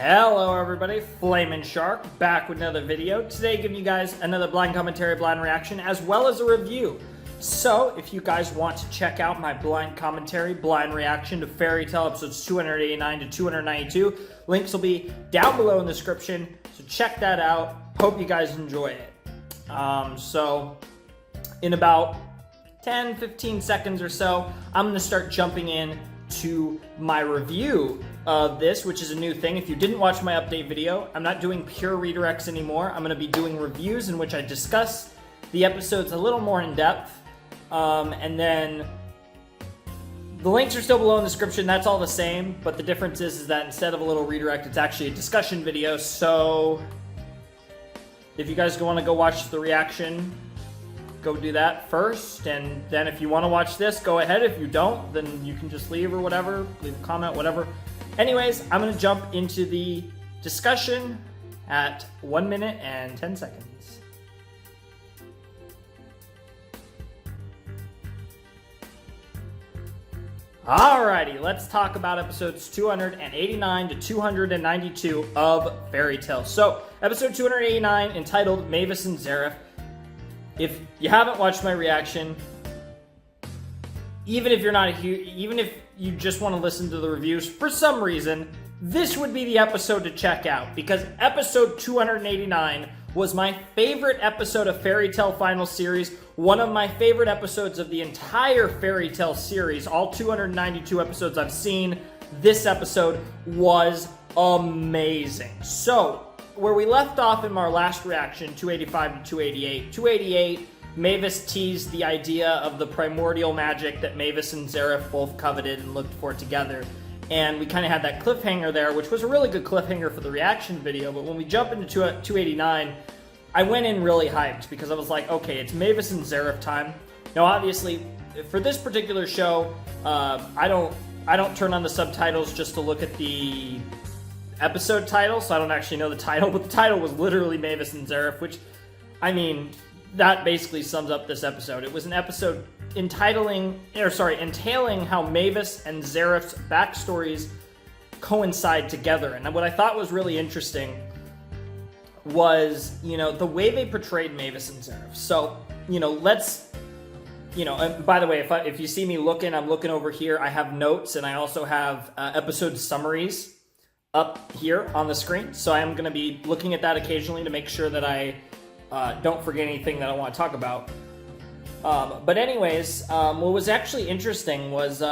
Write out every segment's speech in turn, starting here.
Hello everybody, Flamin' Shark, back with another video. Today giving you guys another blind commentary, blind reaction, as well as a review. So, if you guys want to check out my blind commentary, blind reaction to Fairy Tail episodes 289 to 292, links will be down below in the description, so check that out. Hope you guys enjoy it. So, in about 10-15 seconds or so, I'm going to start jumping in to my review of this, which is a new thing. If you didn't watch my update video, I'm not doing pure redirects anymore. I'm going to be doing reviews in which I discuss the episodes a little more in depth. And then the links are still below in the description. That's all the same, but the difference is that instead of a little redirect, it's actually a discussion video. So if you guys want to go watch the reaction, go do that first, and then if you want to watch this, go ahead. If you don't, then you can just leave or whatever, leave a comment, whatever. Anyways, I'm going to jump into the discussion at 1 minute and 10 seconds. Alrighty, let's talk about episodes 289 to 292 of Fairy Tail. So, episode 289, entitled Mavis and Zeref. If you haven't watched my reaction, even if you just want to listen to the reviews for some reason, this would be the episode to check out, because episode 289 was my favorite episode of Fairy Tail Final Series, one of my favorite episodes of the entire Fairy Tail series, all 292 episodes I've seen. This episode was amazing. So, where we left off in our last reaction, 285 to 288. 288, Mavis teased the idea of the primordial magic that Mavis and Zeref both coveted and looked for together. And we kind of had that cliffhanger there, which was a really good cliffhanger for the reaction video. But when we jump into 289, I went in really hyped because I was like, okay, it's Mavis and Zeref time. Now, obviously, for this particular show, I don't turn on the subtitles just to look at the episode title, so I don't actually know the title, but the title was literally Mavis and Zeref, which, I mean, that basically sums up this episode. It was an episode entailing how Mavis and Zeref's backstories coincide together. And what I thought was really interesting was, the way they portrayed Mavis and Zeref. So, and by the way, if you see me looking, I'm looking over here. I have notes, and I also have episode summaries up here on the screen, so I am going to be looking at that occasionally to make sure that I don't forget anything that I want to talk about. But anyways, what was actually interesting was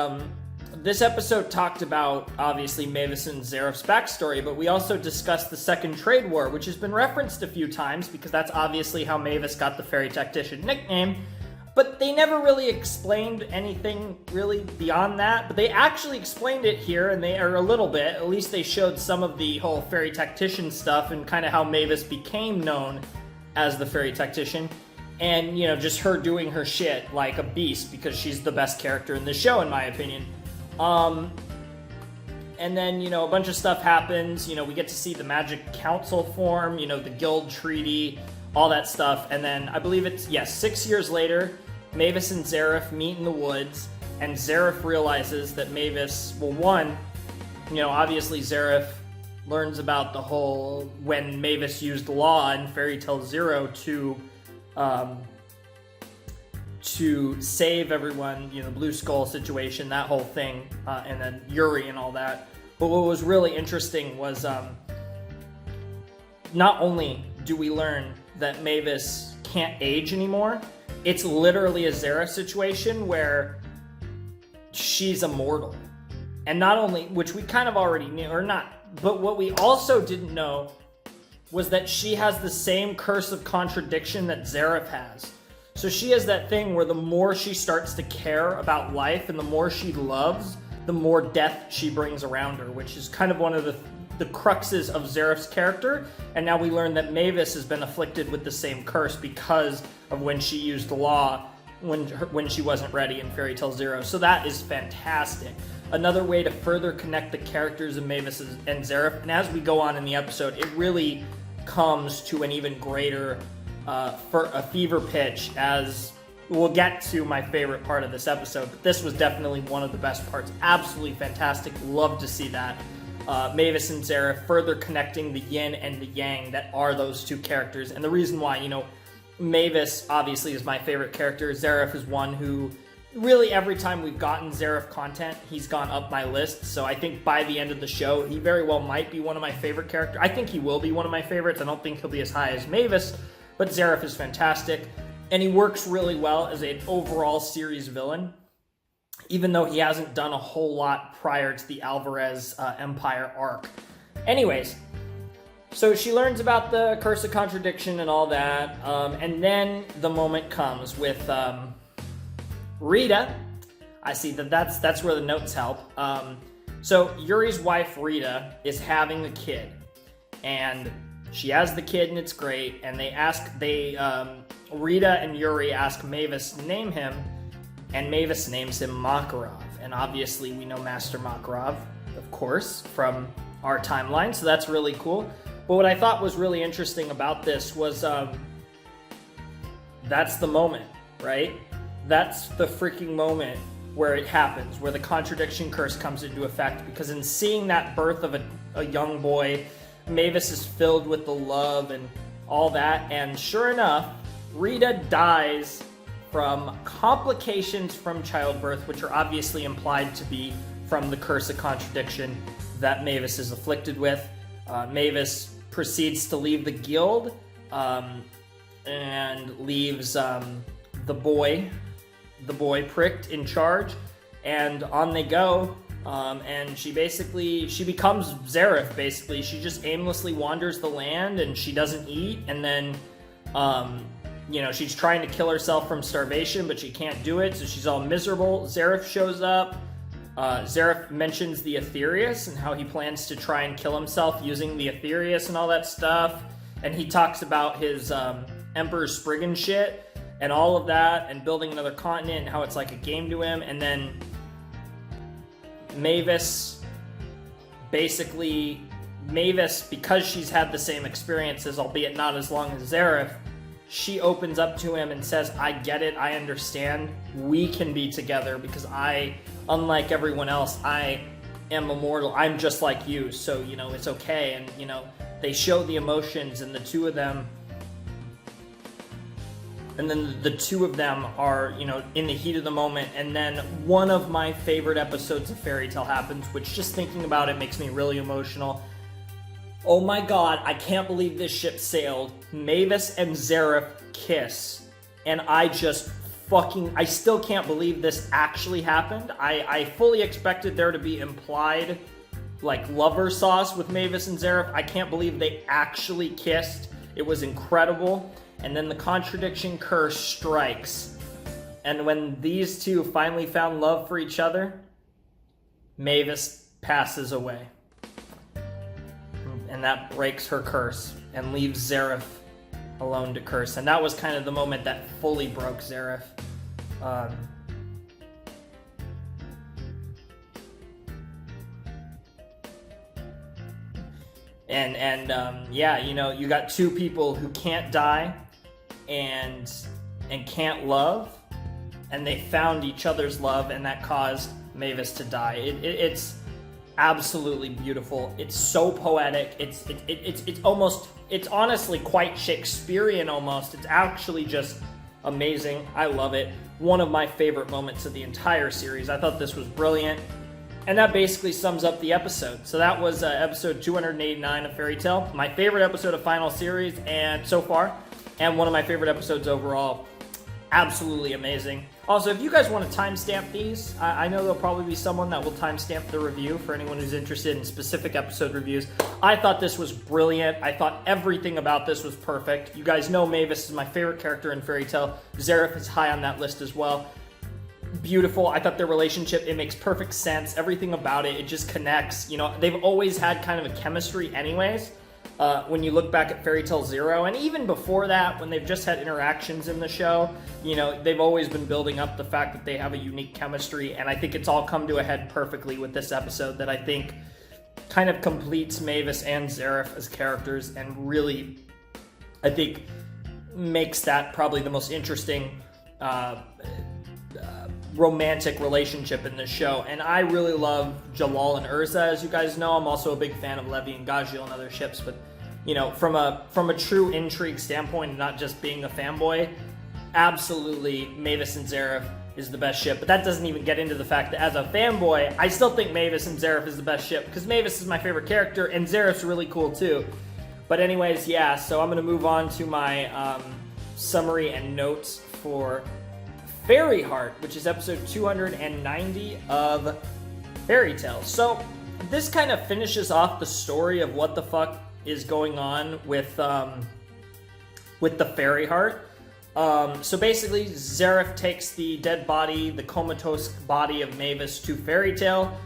this episode talked about, obviously, Mavis and Zeref's backstory, but we also discussed the Second Trade War, which has been referenced a few times, because that's obviously how Mavis got the Fairy Tactician nickname. But they never really explained anything really beyond that. But they actually explained it here, and they are a little bit. At least they showed some of the whole Fairy Tactician stuff and kind of how Mavis became known as the Fairy Tactician. And, just her doing her shit like a beast, because she's the best character in the show, in my opinion. And then, a bunch of stuff happens. We get to see the Magic Council form, the Guild Treaty, all that stuff. And then I believe it's, 6 years later, Mavis and Zeref meet in the woods, and Zeref realizes that Mavis, obviously Zeref learns about the whole, when Mavis used law in Fairy Tail Zero to save everyone, the Blue Skull situation, that whole thing, and then Yuri and all that. But what was really interesting was, not only do we learn that Mavis can't age anymore, it's literally a Zeref situation where she's immortal. And not only, which we kind of already knew, or not, but what we also didn't know was that she has the same curse of contradiction that Zeref has. So she has that thing where the more she starts to care about life and the more she loves, the more death she brings around her, which is kind of one of the cruxes of Zeref's character. And now we learn that Mavis has been afflicted with the same curse because of when she used the law when she wasn't ready in Fairy Tail Zero. So that is fantastic. Another way to further connect the characters of Mavis and Zeref. And as we go on in the episode, it really comes to an even greater for a fever pitch, as we'll get to my favorite part of this episode, but this was definitely one of the best parts. Absolutely fantastic. Love to see that. Mavis and Zareth, further connecting the yin and the yang that are those two characters. And the reason why, Mavis obviously is my favorite character. Zareth is one who really every time we've gotten Zareth content, he's gone up my list. So I think by the end of the show, he very well might be one of my favorite characters. I think he will be one of my favorites. I don't think he'll be as high as Mavis, but Zareth is fantastic. And he works really well as an overall series villain, even though he hasn't done a whole lot prior to the Alvarez Empire arc. Anyways, so she learns about the Curse of Contradiction and all that, and then the moment comes with Rita. I see that's where the notes help. So Yuri's wife Rita is having a kid, and she has the kid, and it's great. And Rita and Yuri ask Mavis to name him, and Mavis names him Makarov. And obviously we know Master Makarov, of course, from our timeline, so that's really cool. But what I thought was really interesting about this was that's the moment, right? That's the freaking moment where it happens, where the contradiction curse comes into effect, because in seeing that birth of a young boy, Mavis is filled with the love and all that, and sure enough, Rita dies from complications from childbirth, which are obviously implied to be from the Curse of Contradiction that Mavis is afflicted with. Mavis proceeds to leave the guild and leaves the boy pricked in charge, and on they go. And she becomes Zareth, basically. She just aimlessly wanders the land, and she doesn't eat, and then she's trying to kill herself from starvation, but she can't do it, so she's all miserable. Zareth shows up. Zareth mentions the Aetherius and how he plans to try and kill himself using the Aetherius and all that stuff, and he talks about his Emperor Spriggan shit and all of that, and building another continent, and how it's like a game to him. And then Mavis, because she's had the same experiences, albeit not as long as Zareth, she opens up to him and says, I get it, I understand, we can be together, because unlike everyone else, I am immortal, I'm just like you, so, it's okay. And, they show the emotions, and the two of them are, in the heat of the moment. And then one of my favorite episodes of Fairy Tail happens, which just thinking about it makes me really emotional. Oh my god, I can't believe this ship sailed. Mavis and Zareth kiss. And I still can't believe this actually happened. I fully expected there to be implied, lover sauce with Mavis and Zareth. I can't believe they actually kissed. It was incredible. And then the contradiction curse strikes. And when these two finally found love for each other, Mavis passes away. And that breaks her curse and leaves Zareth alone to curse. And that was kind of the moment that fully broke Zareth. You got two people who can't die and can't love, and they found each other's love, and that caused Mavis to die. It's absolutely beautiful. It's so poetic. It's honestly quite Shakespearean almost. It's actually just amazing. I love it. One of my favorite moments of the entire series. I thought this was brilliant. And that basically sums up the episode. So that was episode 289 of Fairy Tail. My favorite episode of Final Series and so far, and one of my favorite episodes overall. Absolutely amazing. Also, if you guys want to timestamp these, I know there'll probably be someone that will timestamp the review for anyone who's interested in specific episode reviews. I thought this was brilliant. I thought everything about this was perfect. You guys know Mavis is my favorite character in Fairy Tail. Zareth is high on that list as well. Beautiful. I thought their relationship, it makes perfect sense. Everything about it, it just connects. They've always had kind of a chemistry anyways. When you look back at Fairy Tail Zero, and even before that, when they've just had interactions in the show, they've always been building up the fact that they have a unique chemistry, and I think it's all come to a head perfectly with this episode that I think kind of completes Mavis and Zareth as characters, and really, I think, makes that probably the most interesting romantic relationship in this show. And I really love Jalal and Urza, as you guys know. I'm also a big fan of Levi and Gajil and other ships, but you know, from a true intrigue standpoint and not just being a fanboy, absolutely Mavis and Zareth is the best ship. But that doesn't even get into the fact that as a fanboy, I still think Mavis and Zareth is the best ship, because Mavis is my favorite character and Zareth's really cool too. But anyways, yeah, so I'm going to move on to my summary and notes for Fairy Heart, which is episode 290 of Fairy Tale. So this kind of finishes off the story of what the fuck is going on with the Fairy Heart. So basically, Zareth takes the dead body, the comatose body of Mavis to Fairy Tale,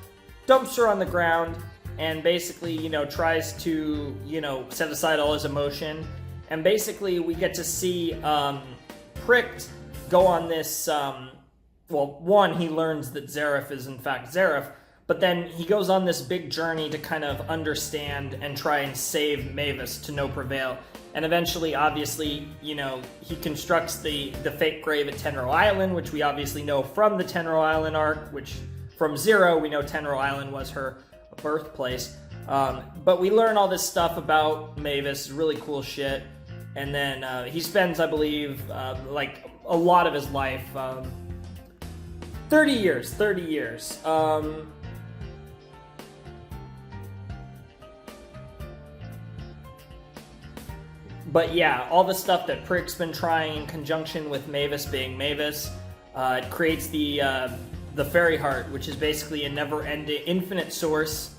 dumps her on the ground, and basically, you know, tries to, you know, set aside all his emotion. And basically, we get to see Pricked go on this, well, one, he learns that Zareth is in fact Zareth, but then he goes on this big journey to kind of understand and try and save Mavis to no prevail. And eventually, obviously, you know, he constructs the fake grave at Tenro Island, which we obviously know from the Tenro Island arc, which from Zero, we know Tenro Island was her birthplace. But we learn all this stuff about Mavis, really cool shit. And then he spends, I believe, like a lot of his life, 30 years. But yeah, all the stuff that Prick's been trying in conjunction with Mavis being Mavis, it creates the Fairy Heart, which is basically a never-ending, infinite source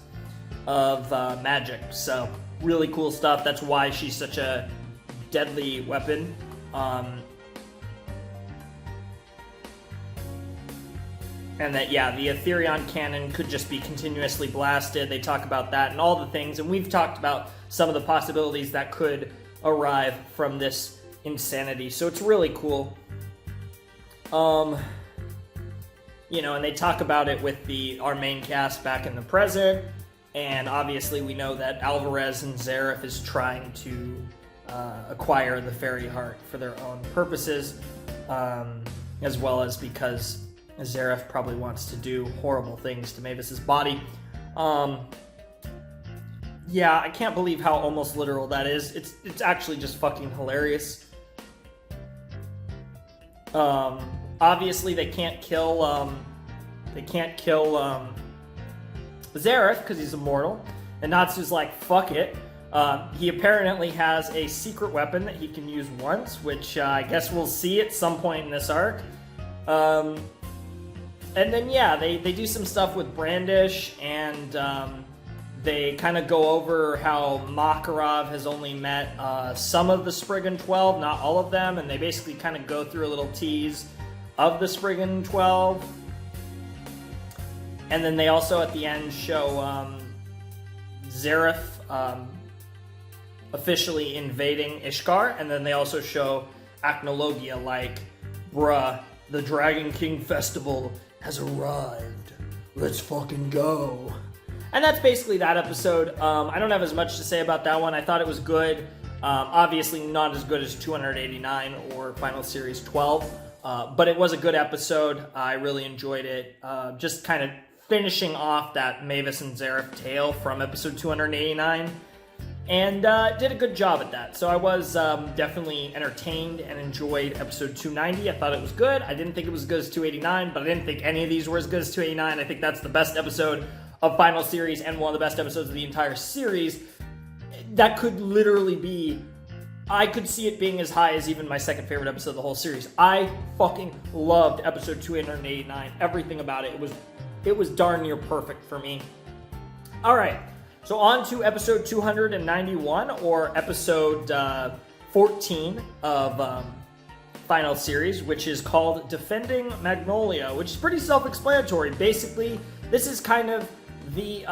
of magic. So really cool stuff. That's why she's such a deadly weapon. And that, yeah, the Aetherion cannon could just be continuously blasted. They talk about that and all the things, and we've talked about some of the possibilities that could arrive from this insanity. So it's really cool. You know, and they talk about it with our main cast back in the present, and obviously we know that Alvarez and Zareth is trying to acquire the Fairy Heart for their own purposes, as well as because Zareth probably wants to do horrible things to Mavis's body. Yeah, I can't believe how almost literal that is. It's actually just fucking hilarious. Obviously they can't kill Zareth because he's immortal. And Natsu's like, fuck it. He apparently has a secret weapon that he can use once, which I guess we'll see at some point in this arc. And then, yeah, they do some stuff with Brandish, and they kind of go over how Makarov has only met some of the Spriggan 12, not all of them, and they basically kind of go through a little tease of the Spriggan 12. And then they also, at the end, show Zareth officially invading Ishkar, and then they also show Acnologia like, bruh, the Dragon King Festival has arrived. Let's fucking go. And that's basically that episode. I don't have as much to say about that one. I thought it was good. Obviously not as good as 289 or Final Series 12. But it was a good episode. I really enjoyed it. Just kind of finishing off that Mavis and Zareth tale from episode 289. And did a good job at that. So I was definitely entertained and enjoyed episode 290. I thought it was good. I didn't think it was as good as 289, but I didn't think any of these were as good as 289. I think that's the best episode of Final Series and one of the best episodes of the entire series. That could literally be... I could see it being as high as even my second favorite episode of the whole series. I fucking loved episode 289. Everything about it. It was darn near perfect for me. All right. So on to episode 291, or episode 14 of Final Series, which is called Defending Magnolia, which is pretty self-explanatory. Basically, this is kind of the,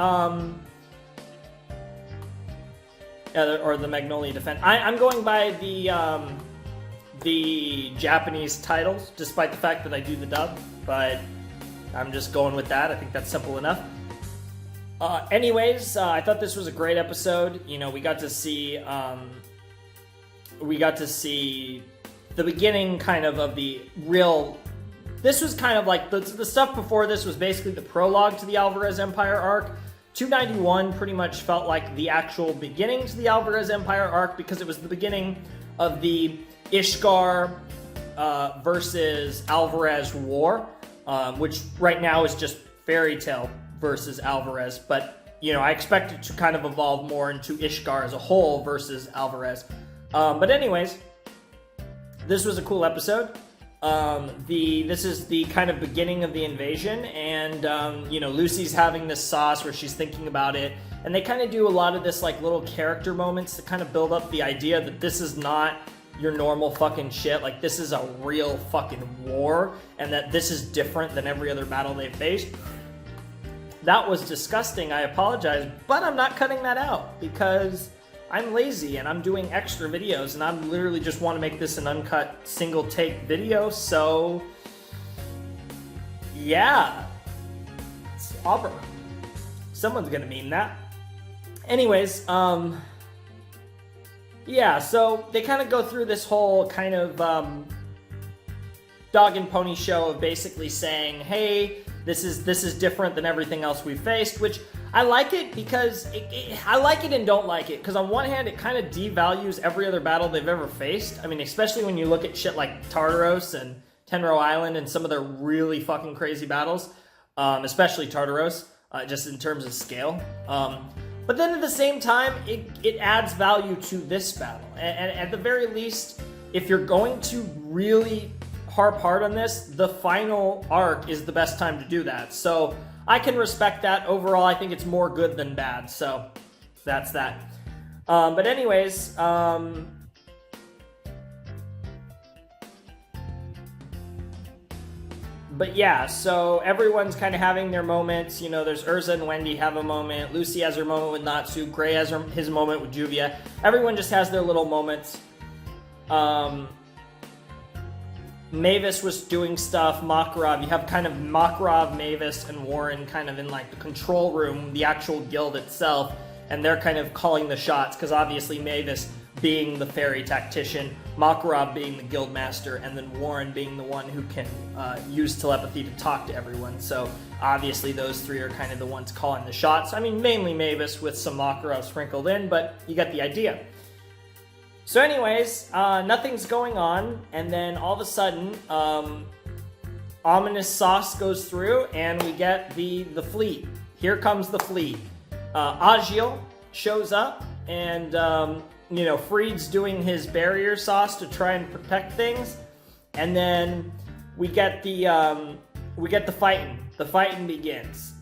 or the Magnolia Defend. I'm going by the Japanese titles, despite the fact that I do the dub, but I'm just going with that. I think that's simple enough. Anyways, I thought this was a great episode. You know, we got to see the beginning kind of the real this was kind of like, the stuff before this was basically the prologue to the Alvarez Empire arc. 291 pretty much felt like the actual beginning to the Alvarez Empire arc, because it was the beginning of the Ishgar versus Alvarez war, which right now is just Fairy Tail versus Alvarez, but, you know, I expect it to kind of evolve more into Ishgar as a whole versus Alvarez. But anyways, this was a cool episode. This is the kind of beginning of the invasion, and, you know, Lucy's having this sauce where she's thinking about it, and they kind of do a lot of this, like, little character moments to kind of build up the idea that this is not your normal fucking shit, like, this is a real fucking war, and that this is different than every other battle they've faced. That was disgusting, I apologize, but I'm not cutting that out, because I'm lazy and I'm doing extra videos, and I literally just want to make this an uncut single take video, so yeah, it's Auburn. Someone's gonna meme that. Anyways, yeah, so they kind of go through this whole kind of dog and pony show of basically saying, hey, this is different than everything else we've faced, which I like it because I like it and don't like it, because on one hand, it kind of devalues every other battle they've ever faced. I mean, especially when you look at shit like Tartaros and Tenro Island and some of their really fucking crazy battles, especially Tartaros, just in terms of scale. But then at the same time, it adds value to this battle. And at the very least, if you're going to really harp hard on this, the final arc is the best time to do that. So I can respect that. Overall, I think it's more good than bad. So that's that. But anyways, but yeah, so everyone's kind of having their moments. You know, there's Urza and Wendy have a moment. Lucy has her moment with Natsu. Gray has his moment with Juvia. Everyone just has their little moments. Mavis was doing stuff. Makarov, you have kind of Makarov, Mavis, and Warren kind of in like the control room, the actual guild itself, and they're kind of calling the shots, because obviously Mavis being the fairy tactician, Makarov being the guild master, and then Warren being the one who can use telepathy to talk to everyone. So obviously those three are kind of the ones calling the shots. I mean, mainly Mavis with some Makarov sprinkled in, but you get the idea. So anyways, nothing's going on, and then all of a sudden, ominous sauce goes through, and we get the fleet. Here comes the fleet. Agil shows up, and you know, Freed's doing his barrier sauce to try and protect things, and then we get the fighting. The fighting begins.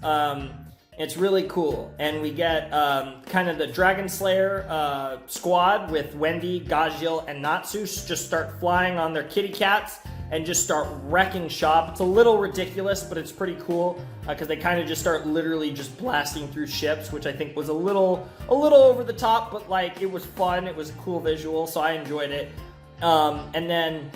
It's really cool, and we get kind of the Dragon Slayer squad with Wendy, Gajil, and Natsu just start flying on their kitty cats and just start wrecking shop. It's a little ridiculous, but it's pretty cool because they kind of just start literally just blasting through ships, which I think was a little over the top, but like it was fun. It was a cool visual, so I enjoyed it. And then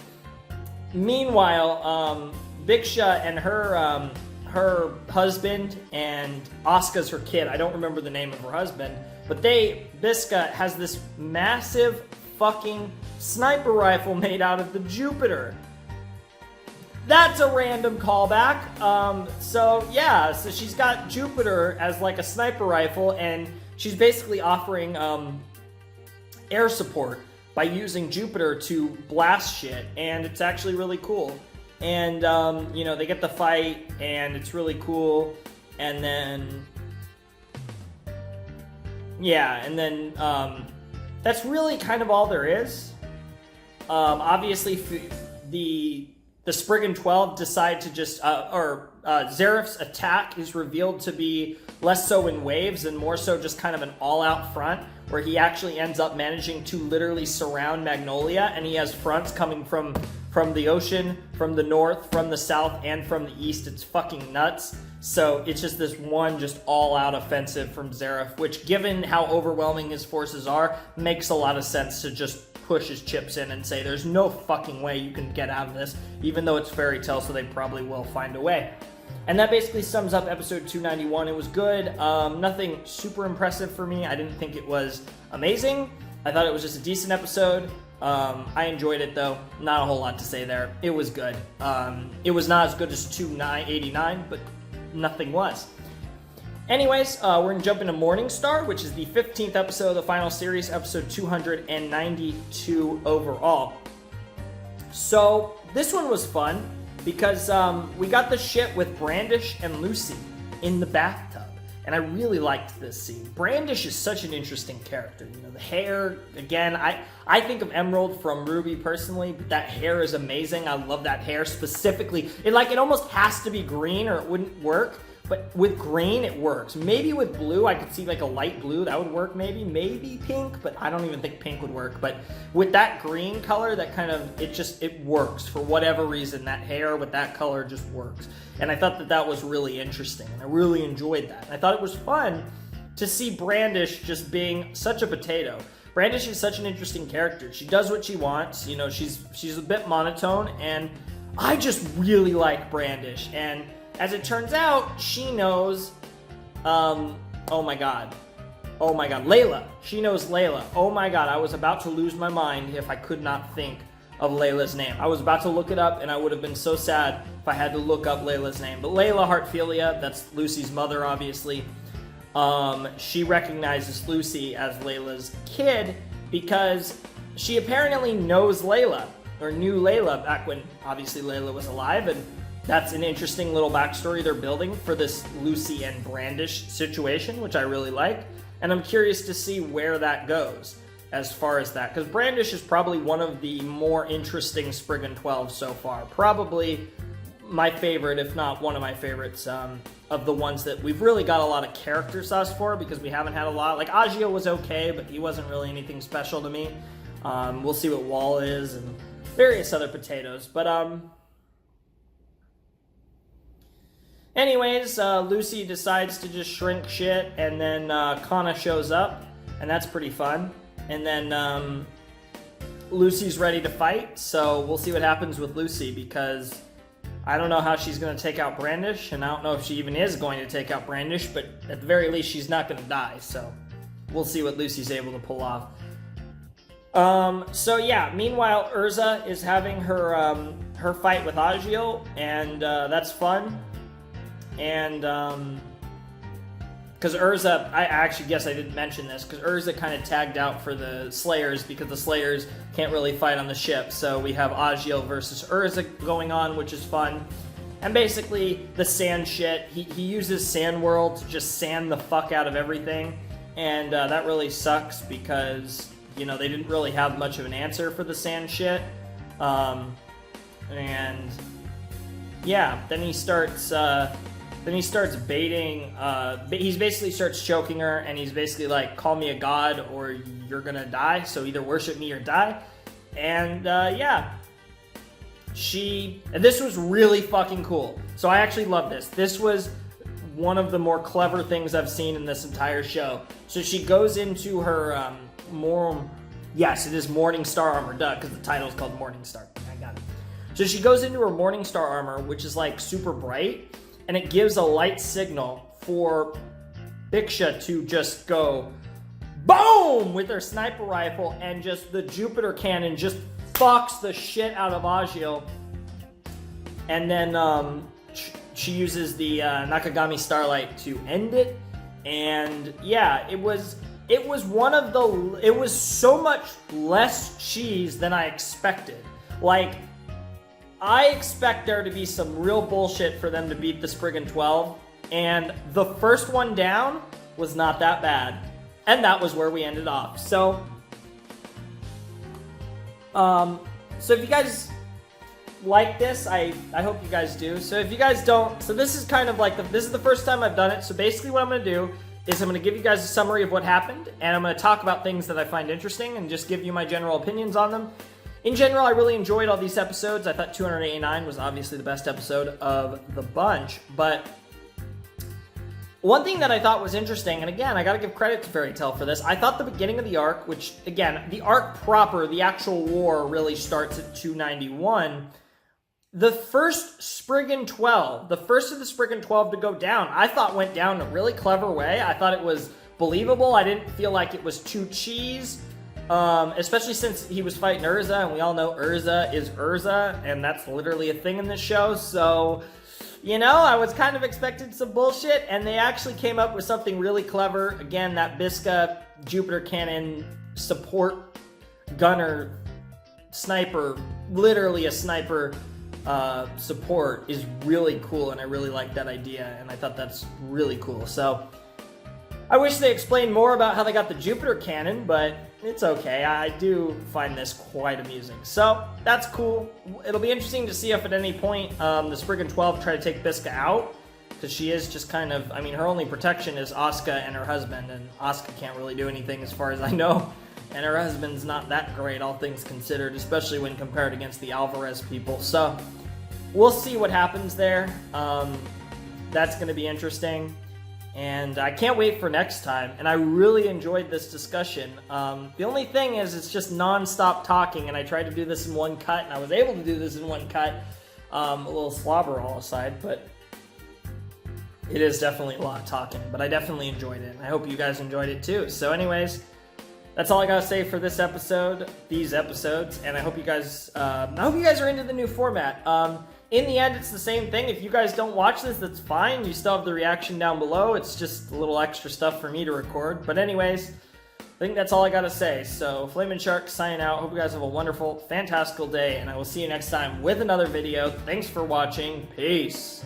meanwhile, Biksha and her husband, and Asuka's her kid. I don't remember the name of her husband, but Biska has this massive fucking sniper rifle made out of the Jupiter. That's a random callback. So yeah, so she's got Jupiter as like a sniper rifle, and she's basically offering air support by using Jupiter to blast shit, and it's actually really cool. And, you know, they get the fight, and it's really cool, and then, yeah, and then, that's really kind of all there is. Obviously, the Spriggan 12 decide to just, Zeref's attack is revealed to be less so in waves and more so just kind of an all-out front, where he actually ends up managing to literally surround Magnolia, and he has fronts coming from the ocean, from the north, from the south, and from the east. It's fucking nuts. So it's just this one just all-out offensive from Zeref, which, given how overwhelming his forces are, makes a lot of sense to just push his chips in and say, there's no fucking way you can get out of this, even though it's fairy tale, so they probably will find a way. And that basically sums up episode 291. It was good. Nothing super impressive for me. I didn't think it was amazing. I thought it was just a decent episode. I enjoyed it though. Not a whole lot to say there. It was good. It was not as good as 289, but nothing was. Anyways, we're going to jump into Morningstar, which is the 15th episode of the final series, episode 292 overall. So, this one was fun because we got the shit with Brandish and Lucy in the bathtub. And I really liked this scene. Brandish is such an interesting character. You know, the hair, again, I think of Emerald from Ruby personally, but that hair is amazing. I love that hair specifically. It almost has to be green or it wouldn't work. But with green, it works. Maybe with blue, I could see like a light blue. That would work maybe. Maybe pink, but I don't even think pink would work. But with that green color, that kind of, it works. For whatever reason, that hair with that color just works. And I thought that was really interesting. And I really enjoyed that. And I thought it was fun to see Brandish just being such a potato. Brandish is such an interesting character. She does what she wants. You know, she's a bit monotone. And I just really like Brandish. And as it turns out, she knows, oh my god, Layla. She knows Layla. Oh my god, I was about to lose my mind if I could not think of Layla's name. I was about to look it up, and I would have been so sad if I had to look up Layla's name. But Layla Hartfilia, that's Lucy's mother, obviously. She recognizes Lucy as Layla's kid because she apparently knows Layla, or knew Layla back when, obviously, Layla was alive, and that's an interesting little backstory they're building for this Lucy and Brandish situation, which I really like. And I'm curious to see where that goes as far as that. Because Brandish is probably one of the more interesting Spriggan 12 so far. Probably my favorite, if not one of my favorites, of the ones that we've really got a lot of character sauce for, because we haven't had a lot. Like, Agio was okay, but he wasn't really anything special to me. We'll see what Wall is and various other potatoes. But, anyways, Lucy decides to just shrink shit, and then Kana shows up, and that's pretty fun. And then Lucy's ready to fight, so we'll see what happens with Lucy, because I don't know how she's going to take out Brandish, and I don't know if she even is going to take out Brandish, but at the very least, she's not going to die, so we'll see what Lucy's able to pull off. So yeah, meanwhile, Urza is having her fight with Agio, and that's fun. And, because Urza, I actually guess I didn't mention this, because Urza kind of tagged out for the Slayers, because the Slayers can't really fight on the ship, so we have Agio versus Urza going on, which is fun. And basically, the sand shit, he uses Sand World to just sand the fuck out of everything, and that really sucks, because, you know, they didn't really have much of an answer for the sand shit. And, yeah, then he starts baiting, he basically starts choking her, and he's basically like, call me a god or you're gonna die, so either worship me or die. And, yeah. And this was really fucking cool. So I actually love this. This was one of the more clever things I've seen in this entire show. So she goes into her, yes, it is Morningstar armor, duh, because the title is called Morningstar. I got it. So she goes into her Morningstar armor, which is like super bright, and it gives a light signal for Bhiksha to just go boom with her sniper rifle, and just the Jupiter cannon just fucks the shit out of Agio. And then she uses the Nakagami Starlight to end it. And yeah, it was so much less cheese than I expected. Like, I expect there to be some real bullshit for them to beat the Spriggan 12, and the first one down was not that bad, and that was where we ended off. So if you guys like this, I hope you guys do. So if you guys don't, so this is kind of like, this is the first time I've done it, so basically what I'm going to do is I'm going to give you guys a summary of what happened, and I'm going to talk about things that I find interesting, and just give you my general opinions on them. In general, I really enjoyed all these episodes. I thought 289 was obviously the best episode of the bunch, but one thing that I thought was interesting, and again, I gotta give credit to Fairy Tail for this, I thought the beginning of the arc, which, again, the arc proper, the actual war, really starts at 291. The first Spriggan 12, the first of the Spriggan 12 to go down, I thought went down in a really clever way. I thought it was believable. I didn't feel like it was too cheese. Especially since he was fighting Urza, and we all know Urza is Urza, and that's literally a thing in this show, so, you know, I was kind of expecting some bullshit, and they actually came up with something really clever. Again, that Bisca Jupiter Cannon support gunner sniper, literally a sniper support is really cool, and I really like that idea, and I thought that's really cool. So I wish they explained more about how they got the Jupiter cannon, but it's okay. I do find this quite amusing. So that's cool. It'll be interesting to see if at any point the Spriggan 12 try to take Bisca out, because she is just kind of, I mean, her only protection is Asuka and her husband, and Asuka can't really do anything as far as I know, and her husband's not that great, all things considered, especially when compared against the Alvarez people. So we'll see what happens there. That's going to be interesting. And I can't wait for next time, and I really enjoyed this discussion. The only thing is it's just non-stop talking, and I tried to do this in one cut, and I was able to do this in one cut. A little slobber all aside, but it is definitely a lot of talking, but I definitely enjoyed it, and I hope you guys enjoyed it too. So anyways, that's all I gotta say for this episode, these episodes, and I hope you guys are into the new format. In the end, it's the same thing. If you guys don't watch this, that's fine. You still have the reaction down below. It's just a little extra stuff for me to record. But anyways, I think that's all I gotta say. So, Flamin' Shark signing out. Hope you guys have a wonderful, fantastical day, and I will see you next time with another video. Thanks for watching. Peace.